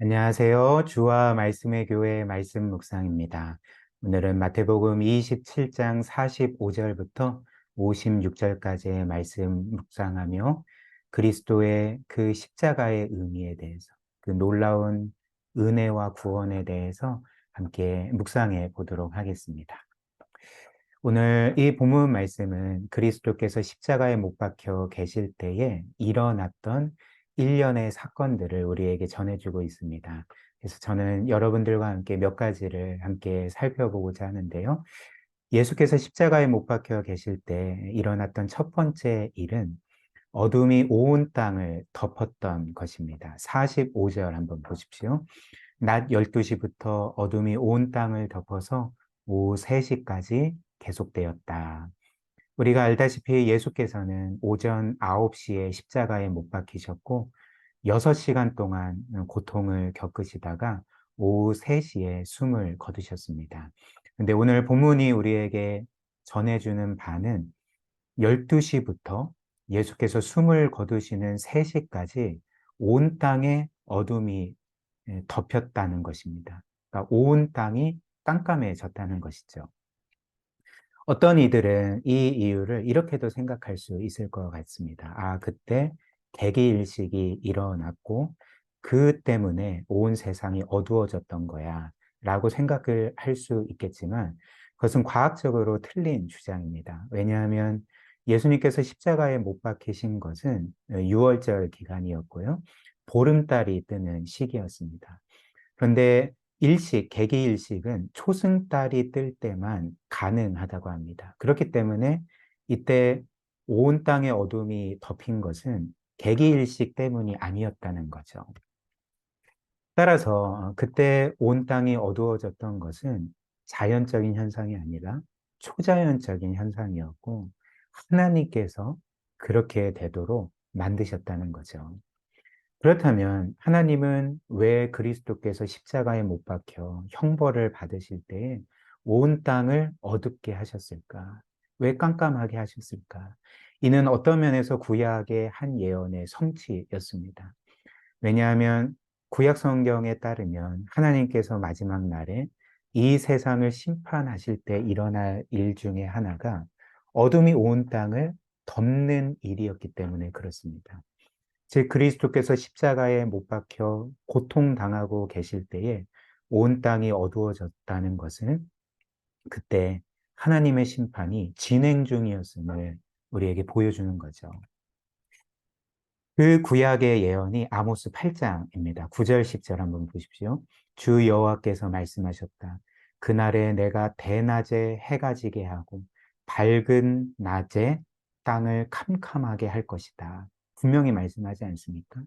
안녕하세요. 주와 말씀의 교회 말씀 묵상입니다. 오늘은 마태복음 27장 45절부터 56절까지의 말씀 묵상하며 그리스도의 그 십자가의 의미에 대해서, 그 놀라운 은혜와 구원에 대해서 함께 묵상해 보도록 하겠습니다. 오늘 이 본문 말씀은 그리스도께서 십자가에 못 박혀 계실 때에 일어났던 일련의 사건들을 우리에게 전해주고 있습니다. 그래서 저는 여러분들과 함께 몇 가지를 함께 살펴보고자 하는데요. 예수께서 십자가에 못 박혀 계실 때 일어났던 첫 번째 일은 어둠이 온 땅을 덮었던 것입니다. 45절 한번 보십시오. 낮 12시부터 어둠이 온 땅을 덮어서 오후 3시까지 계속되었다. 우리가 알다시피 예수께서는 오전 9시에 십자가에 못 박히셨고 6시간 동안 고통을 겪으시다가 오후 3시에 숨을 거두셨습니다. 근데 오늘 본문이 우리에게 전해주는 바는 12시부터 예수께서 숨을 거두시는 3시까지 온 땅에 어둠이 덮였다는 것입니다. 그러니까 온 땅이 깜깜해졌다는 것이죠. 어떤 이들은 이 이유를 이렇게도 생각할 수 있을 것 같습니다. 아, 그때 개기일식이 일어났고 그 때문에 온 세상이 어두워졌던 거야 라고 생각을 할 수 있겠지만 그것은 과학적으로 틀린 주장입니다. 왜냐하면 예수님께서 십자가에 못 박히신 것은 6월절 기간이었고요. 보름달이 뜨는 시기였습니다. 그런데 개기일식은 초승달이 뜰 때만 가능하다고 합니다. 그렇기 때문에 이때 온 땅의 어둠이 덮인 것은 개기일식 때문이 아니었다는 거죠. 따라서 그때 온 땅이 어두워졌던 것은 자연적인 현상이 아니라 초자연적인 현상이었고 하나님께서 그렇게 되도록 만드셨다는 거죠. 그렇다면 하나님은 왜 그리스도께서 십자가에 못 박혀 형벌을 받으실 때에 온 땅을 어둡게 하셨을까? 왜 깜깜하게 하셨을까? 이는 어떤 면에서 구약의 한 예언의 성취였습니다. 왜냐하면 구약 성경에 따르면 하나님께서 마지막 날에 이 세상을 심판하실 때 일어날 일 중에 하나가 어둠이 온 땅을 덮는 일이었기 때문에 그렇습니다. 즉 그리스도께서 십자가에 못 박혀 고통당하고 계실 때에 온 땅이 어두워졌다는 것은 그때 하나님의 심판이 진행 중이었음을 우리에게 보여주는 거죠. 그 구약의 예언이 아모스 8장입니다. 9절 10절 한번 보십시오. 주 여호와께서 말씀하셨다. 그날에 내가 대낮에 해가 지게 하고 밝은 낮에 땅을 캄캄하게 할 것이다. 분명히 말씀하지 않습니까?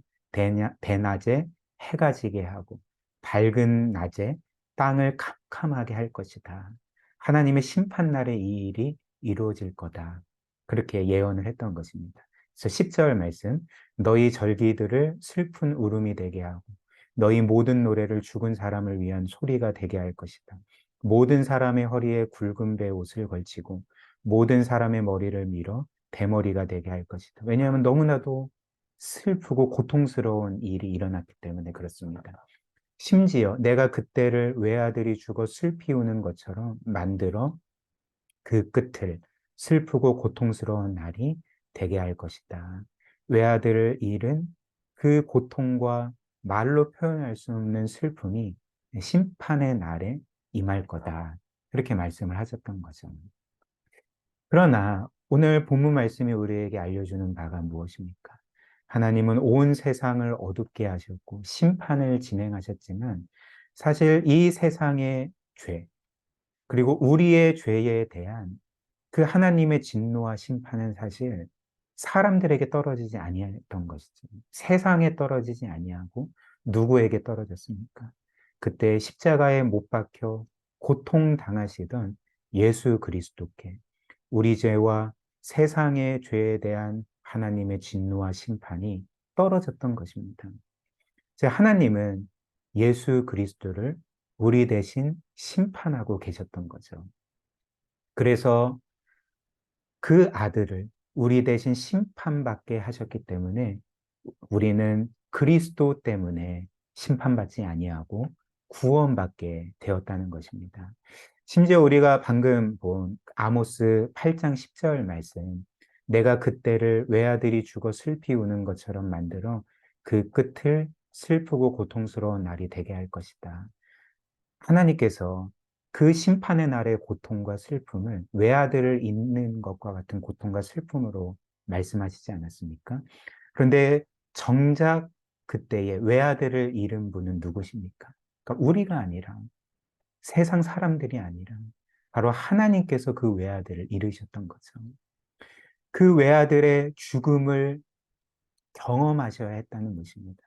대낮에 해가 지게 하고 밝은 낮에 땅을 캄캄하게 할 것이다. 하나님의 심판날에 이 일이 이루어질 거다. 그렇게 예언을 했던 것입니다. 그래서 10절 말씀 너희 절기들을 슬픈 울음이 되게 하고 너희 모든 노래를 죽은 사람을 위한 소리가 되게 할 것이다. 모든 사람의 허리에 굵은 배 옷을 걸치고 모든 사람의 머리를 밀어 대머리가 되게 할 것이다. 왜냐하면 너무나도 슬프고 고통스러운 일이 일어났기 때문에 그렇습니다. 심지어 내가 그때를 외아들이 죽어 슬피 우는 것처럼 만들어 그 끝을 슬프고 고통스러운 날이 되게 할 것이다. 외아들을 잃은 그 고통과 말로 표현할 수 없는 슬픔이 심판의 날에 임할 거다. 그렇게 말씀을 하셨던 거죠. 그러나 오늘 본문 말씀이 우리에게 알려주는 바가 무엇입니까? 하나님은 온 세상을 어둡게 하셨고 심판을 진행하셨지만 사실 이 세상의 죄, 그리고 우리의 죄에 대한 그 하나님의 진노와 심판은 사실 사람들에게 떨어지지 아니했던 것이죠. 세상에 떨어지지 아니하고 누구에게 떨어졌습니까? 그때 십자가에 못 박혀 고통 당하시던 예수 그리스도께 우리 죄와 세상의 죄에 대한 하나님의 진노와 심판이 떨어졌던 것입니다. 즉 하나님은 예수 그리스도를 우리 대신 심판하고 계셨던 거죠. 그래서 그 아들을 우리 대신 심판받게 하셨기 때문에 우리는 그리스도 때문에 심판받지 아니하고 구원받게 되었다는 것입니다. 심지어 우리가 방금 본 아모스 8장 10절 말씀, 내가 그때를 외아들이 죽어 슬피 우는 것처럼 만들어 그 끝을 슬프고 고통스러운 날이 되게 할 것이다. 하나님께서 그 심판의 날의 고통과 슬픔을 외아들을 잇는 것과 같은 고통과 슬픔으로 말씀하시지 않았습니까? 그런데 정작 그때에 외아들을 잃은 분은 누구십니까? 그러니까 우리가 아니라 세상 사람들이 아니라 바로 하나님께서 그 외아들을 잃으셨던 거죠. 그 외아들의 죽음을 경험하셔야 했다는 것입니다.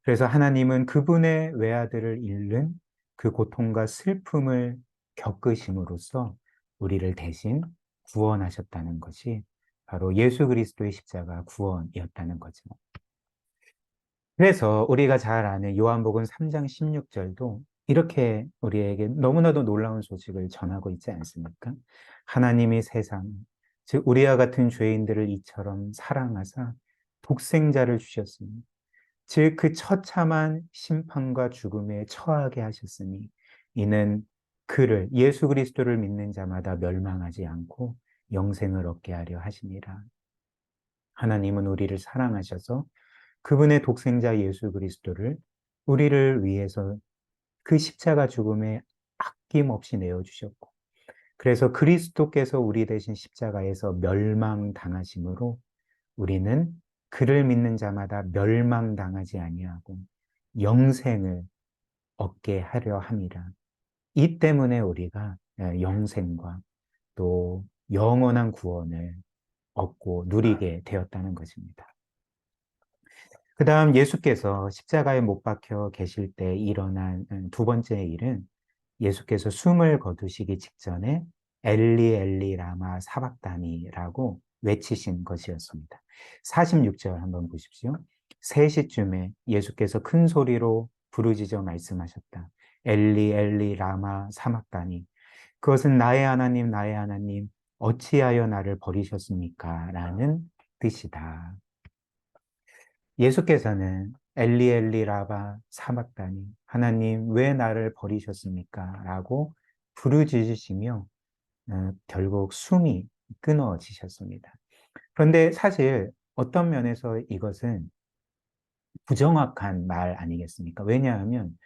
그래서 하나님은 그분의 외아들을 잃는 그 고통과 슬픔을 겪으심으로써 우리를 대신 구원하셨다는 것이 바로 예수 그리스도의 십자가 구원이었다는 거죠. 그래서 우리가 잘 아는 요한복음 3장 16절도 이렇게 우리에게 너무나도 놀라운 소식을 전하고 있지 않습니까? 하나님이 세상, 즉 우리와 같은 죄인들을 이처럼 사랑하사 독생자를 주셨으니 즉 그 처참한 심판과 죽음에 처하게 하셨으니 이는 그를 예수 그리스도를 믿는 자마다 멸망하지 않고 영생을 얻게 하려 하시니라. 하나님은 우리를 사랑하셔서 그분의 독생자 예수 그리스도를 우리를 위해서 그 십자가 죽음에 아낌없이 내어주셨고, 그래서 그리스도께서 우리 대신 십자가에서 멸망당하심으로 우리는 그를 믿는 자마다 멸망당하지 아니하고 영생을 얻게 하려 함이라. 이 때문에 우리가 영생과 또 영원한 구원을 얻고 누리게 되었다는 것입니다. 그 다음 예수께서 십자가에 못 박혀 계실 때 일어난 두 번째 일은 예수께서 숨을 거두시기 직전에 엘리 엘리 라마 사박다니라고 외치신 것이었습니다. 46절 한번 보십시오. 3시쯤에 예수께서 큰 소리로 부르짖어 말씀하셨다. 엘리 엘리 라마 사박다니. 그것은 나의 하나님 나의 하나님 어찌하여 나를 버리셨습니까? 라는 뜻이다. 예수께서는 엘리 엘리 라바 사박다니 하나님 왜 나를 버리셨습니까? 라고 부르짖으시며 결국 숨이 끊어지셨습니다. 그런데 사실 어떤 면에서 이것은 부정확한 말 아니겠습니까? 왜냐하면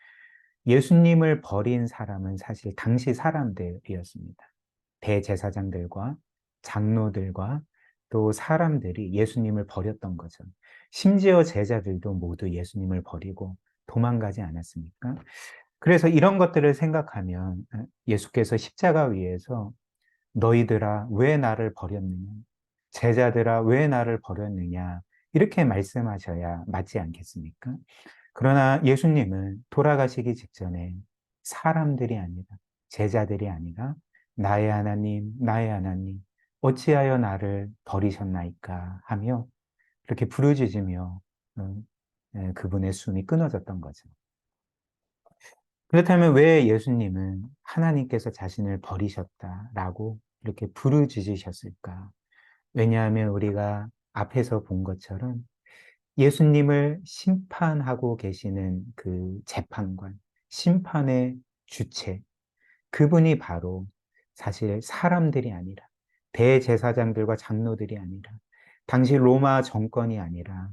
예수님을 버린 사람은 사실 당시 사람들이었습니다. 대제사장들과 장로들과 또 사람들이 예수님을 버렸던 거죠. 심지어 제자들도 모두 예수님을 버리고 도망가지 않았습니까? 그래서 이런 것들을 생각하면 예수께서 십자가 위에서 너희들아 왜 나를 버렸느냐? 제자들아 왜 나를 버렸느냐? 이렇게 말씀하셔야 맞지 않겠습니까? 그러나 예수님은 돌아가시기 직전에 사람들이 아니라 제자들이 아니라 나의 하나님, 나의 하나님, 어찌하여 나를 버리셨나이까 하며 이렇게 부르짖으며 그분의 숨이 끊어졌던 거죠. 그렇다면 왜 예수님은 하나님께서 자신을 버리셨다라고 이렇게 부르짖으셨을까? 왜냐하면 우리가 앞에서 본 것처럼 예수님을 심판하고 계시는 그 재판관, 심판의 주체, 그분이 바로 사실 사람들이 아니라 대제사장들과 장로들이 아니라 당시 로마 정권이 아니라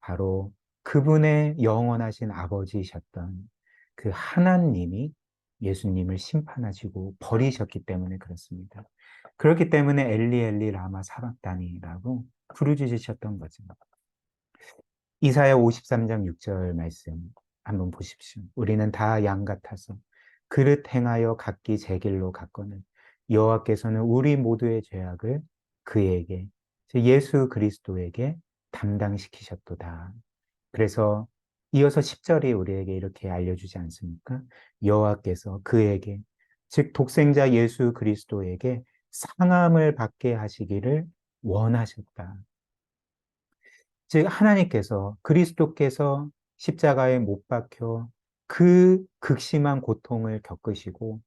바로 그분의 영원하신 아버지이셨던 그 하나님이 예수님을 심판하시고 버리셨기 때문에 그렇습니다. 그렇기 때문에 엘리 엘리 라마 사박다니라고 부르짖으셨던 거죠. 이사야 53장 6절 말씀 한번 보십시오. 우리는 다 양 같아서 그릇 행하여 각기 제 길로 갔거늘 여호와께서는 우리 모두의 죄악을 그에게 즉 예수 그리스도에게 담당시키셨도다. 그래서 이어서 10절이 우리에게 이렇게 알려주지 않습니까? 여호와께서 그에게 즉 독생자 예수 그리스도에게 상함을 받게 하시기를 원하셨다. 즉 하나님께서 그리스도께서 십자가에 못 박혀 그 극심한 고통을 겪으시고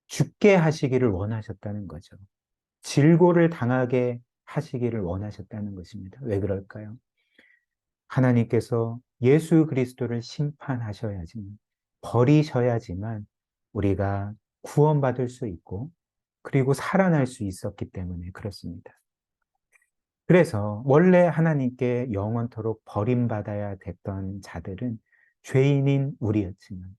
죽게 하시기를 원하셨다는 거죠. 질고를 당하게 하시기를 원하셨다는 것입니다. 왜 그럴까요? 하나님께서 예수 그리스도를 심판하셔야지만, 버리셔야지만 우리가 구원받을 수 있고, 그리고 살아날 수 있었기 때문에 그렇습니다. 그래서 원래 하나님께 영원토록 버림받아야 됐던 자들은 죄인인 우리였지만,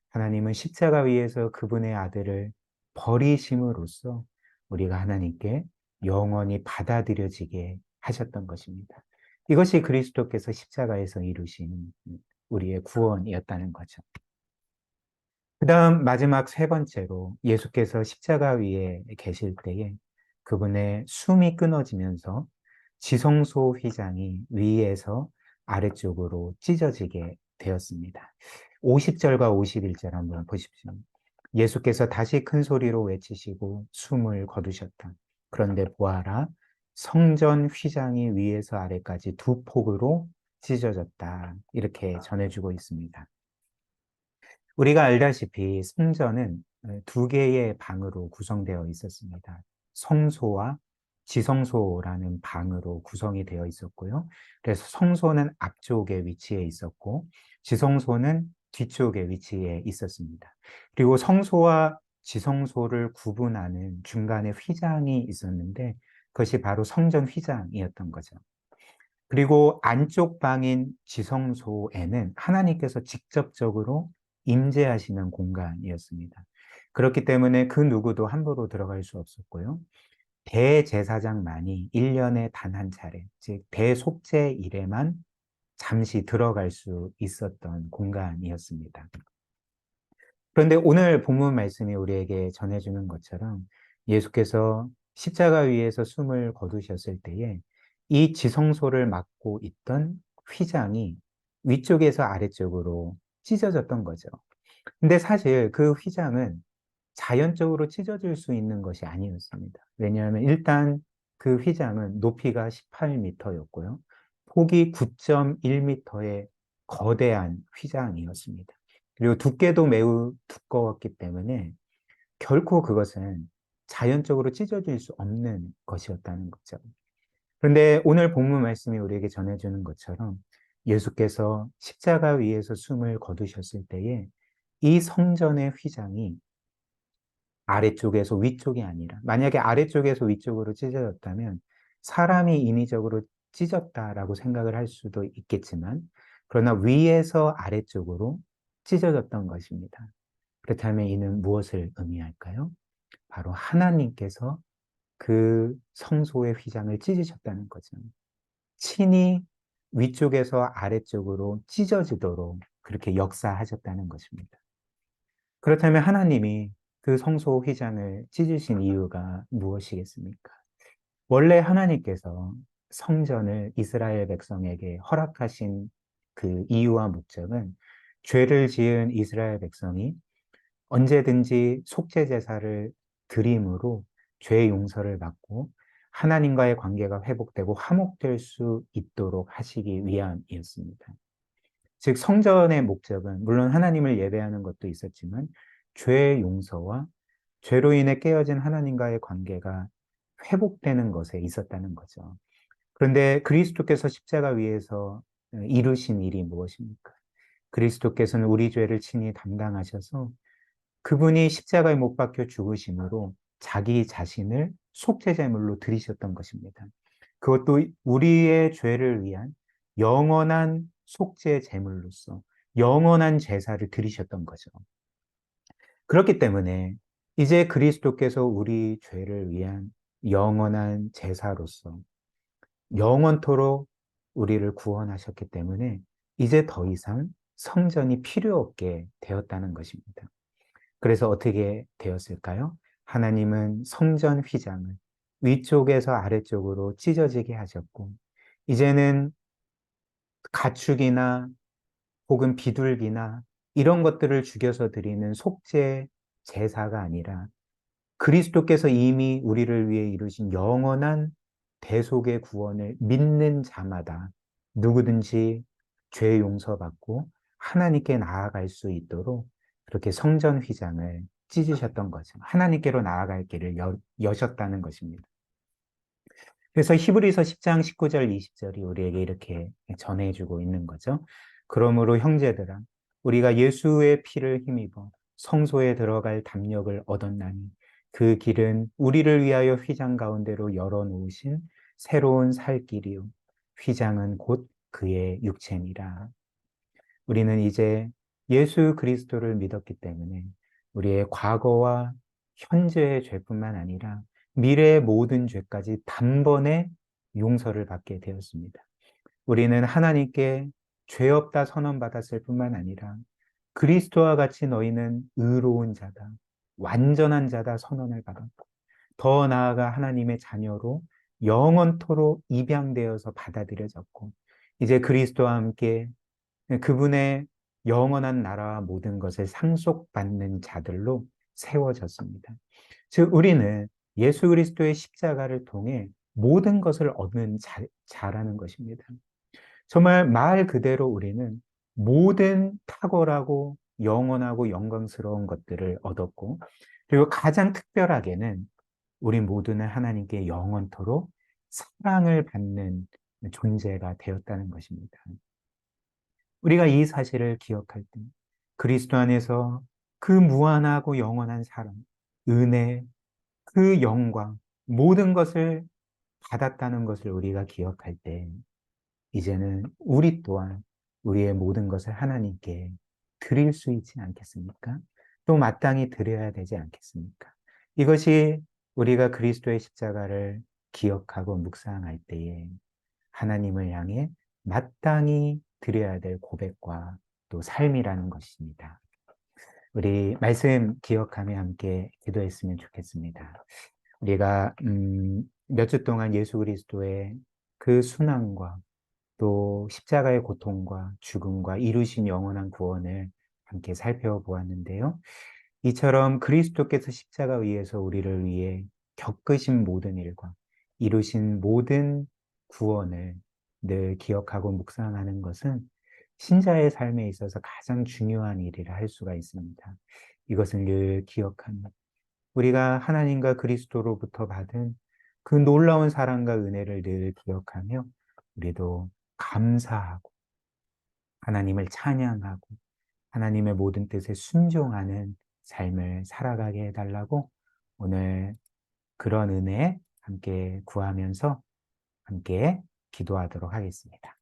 하나님은 십자가 위에서 그분의 아들을 버리심으로써 우리가 하나님께 영원히 받아들여지게 하셨던 것입니다. 이것이 그리스도께서 십자가에서 이루신 우리의 구원이었다는 거죠. 그 다음 마지막 세 번째로 예수께서 십자가 위에 계실 때에 그분의 숨이 끊어지면서 지성소 휘장이 위에서 아래쪽으로 찢어지게 되었습니다. 50절과 51절 한번 보십시오. 예수께서 다시 큰 소리로 외치시고 숨을 거두셨다. 그런데 보아라, 성전 휘장이 위에서 아래까지 두 폭으로 찢어졌다. 이렇게 전해주고 있습니다. 우리가 알다시피 성전은 두 개의 방으로 구성되어 있었습니다. 성소와 지성소라는 방으로 구성이 되어 있었고요. 그래서 성소는 앞쪽에 위치해 있었고, 지성소는 뒤쪽에 위치해 있었습니다. 그리고 성소와 지성소를 구분하는 중간에 휘장이 있었는데, 그것이 바로 성전 휘장이었던 거죠. 그리고 안쪽 방인 지성소에는 하나님께서 직접적으로 임재하시는 공간이었습니다. 그렇기 때문에 그 누구도 함부로 들어갈 수 없었고요. 대제사장만이 1년에 단 한 차례, 즉 대속죄일에만 잠시 들어갈 수 있었던 공간이었습니다. 그런데 오늘 본문 말씀이 우리에게 전해주는 것처럼 예수께서 십자가 위에서 숨을 거두셨을 때에 이 지성소를 막고 있던 휘장이 위쪽에서 아래쪽으로 찢어졌던 거죠. 근데 사실 그 휘장은 자연적으로 찢어질 수 있는 것이 아니었습니다. 왜냐하면 일단 그 휘장은 높이가 18m였고요. 폭이 9.1m의 거대한 휘장이었습니다. 그리고 두께도 매우 두꺼웠기 때문에 결코 그것은 자연적으로 찢어질 수 없는 것이었다는 거죠. 그런데 오늘 본문 말씀이 우리에게 전해주는 것처럼 예수께서 십자가 위에서 숨을 거두셨을 때에 이 성전의 휘장이 아래쪽에서 위쪽이 아니라, 만약에 아래쪽에서 위쪽으로 찢어졌다면 사람이 인위적으로 찢었다라고 생각을 할 수도 있겠지만, 그러나 위에서 아래쪽으로 찢어졌던 것입니다. 그렇다면 이는 무엇을 의미할까요? 바로 하나님께서 그 성소의 휘장을 찢으셨다는 거죠. 친히 위쪽에서 아래쪽으로 찢어지도록 그렇게 역사하셨다는 것입니다. 그렇다면 하나님이 그 성소 휘장을 찢으신 이유가 무엇이겠습니까? 원래 하나님께서 성전을 이스라엘 백성에게 허락하신 그 이유와 목적은 죄를 지은 이스라엘 백성이 언제든지 속죄 제사를 드림으로 죄 용서를 받고 하나님과의 관계가 회복되고 화목될 수 있도록 하시기 위함이었습니다. 즉 성전의 목적은 물론 하나님을 예배하는 것도 있었지만 죄 용서와 죄로 인해 깨어진 하나님과의 관계가 회복되는 것에 있었다는 거죠. 그런데 그리스도께서 십자가 위에서 이루신 일이 무엇입니까? 그리스도께서는 우리 죄를 친히 담당하셔서 그분이 십자가에 못 박혀 죽으심으로 자기 자신을 속죄제물로 드리셨던 것입니다. 그것도 우리의 죄를 위한 영원한 속죄제물로서 영원한 제사를 드리셨던 거죠. 그렇기 때문에 이제 그리스도께서 우리 죄를 위한 영원한 제사로서 영원토록 우리를 구원하셨기 때문에 이제 더 이상 성전이 필요 없게 되었다는 것입니다. 그래서 어떻게 되었을까요? 하나님은 성전 휘장을 위쪽에서 아래쪽으로 찢어지게 하셨고, 이제는 가축이나 혹은 비둘기나 이런 것들을 죽여서 드리는 속죄 제사가 아니라 그리스도께서 이미 우리를 위해 이루신 영원한 대속의 구원을 믿는 자마다 누구든지 죄 용서받고 하나님께 나아갈 수 있도록 그렇게 성전 휘장을 찢으셨던 거죠. 하나님께로 나아갈 길을 여셨다는 것입니다. 그래서 히브리서 10장 19절 20절이 우리에게 이렇게 전해주고 있는 거죠. 그러므로 형제들아 우리가 예수의 피를 힘입어 성소에 들어갈 담력을 얻었나니 그 길은 우리를 위하여 휘장 가운데로 열어놓으신 새로운 살 길이요 휘장은 곧 그의 육체니라. 우리는 이제 예수 그리스도를 믿었기 때문에 우리의 과거와 현재의 죄뿐만 아니라 미래의 모든 죄까지 단번에 용서를 받게 되었습니다. 우리는 하나님께 죄 없다 선언받았을 뿐만 아니라 그리스도와 같이 너희는 의로운 자다, 완전한 자다 선언을 받았고 더 나아가 하나님의 자녀로 영원토록 입양되어서 받아들여졌고 이제 그리스도와 함께 그분의 영원한 나라와 모든 것을 상속받는 자들로 세워졌습니다. 즉 우리는 예수 그리스도의 십자가를 통해 모든 것을 얻는 자라는 것입니다. 정말 말 그대로 우리는 모든 탁월하고 영원하고 영광스러운 것들을 얻었고 그리고 가장 특별하게는 우리 모두는 하나님께 영원토록 사랑을 받는 존재가 되었다는 것입니다. 우리가 이 사실을 기억할 때 그리스도 안에서 그 무한하고 영원한 사랑, 은혜, 그 영광, 모든 것을 받았다는 것을 우리가 기억할 때 이제는 우리 또한 우리의 모든 것을 하나님께 드릴 수 있지 않겠습니까? 또 마땅히 드려야 되지 않겠습니까? 이것이 우리가 그리스도의 십자가를 기억하고 묵상할 때에 하나님을 향해 마땅히 드려야 될 고백과 또 삶이라는 것입니다. 우리 말씀 기억하며 함께 기도했으면 좋겠습니다. 우리가 몇 주 동안 예수 그리스도의 그 순환과 또 십자가의 고통과 죽음과 이루신 영원한 구원을 함께 살펴보았는데요. 이처럼 그리스도께서 십자가 위에서 우리를 위해 겪으신 모든 일과 이루신 모든 구원을 늘 기억하고 묵상하는 것은 신자의 삶에 있어서 가장 중요한 일이라 할 수가 있습니다. 이것을 늘 기억하며 우리가 하나님과 그리스도로부터 받은 그 놀라운 사랑과 은혜를 늘 기억하며 우리도 감사하고 하나님을 찬양하고 하나님의 모든 뜻에 순종하는 삶을 살아가게 해달라고 오늘 그런 은혜 함께 구하면서 함께 기도하도록 하겠습니다.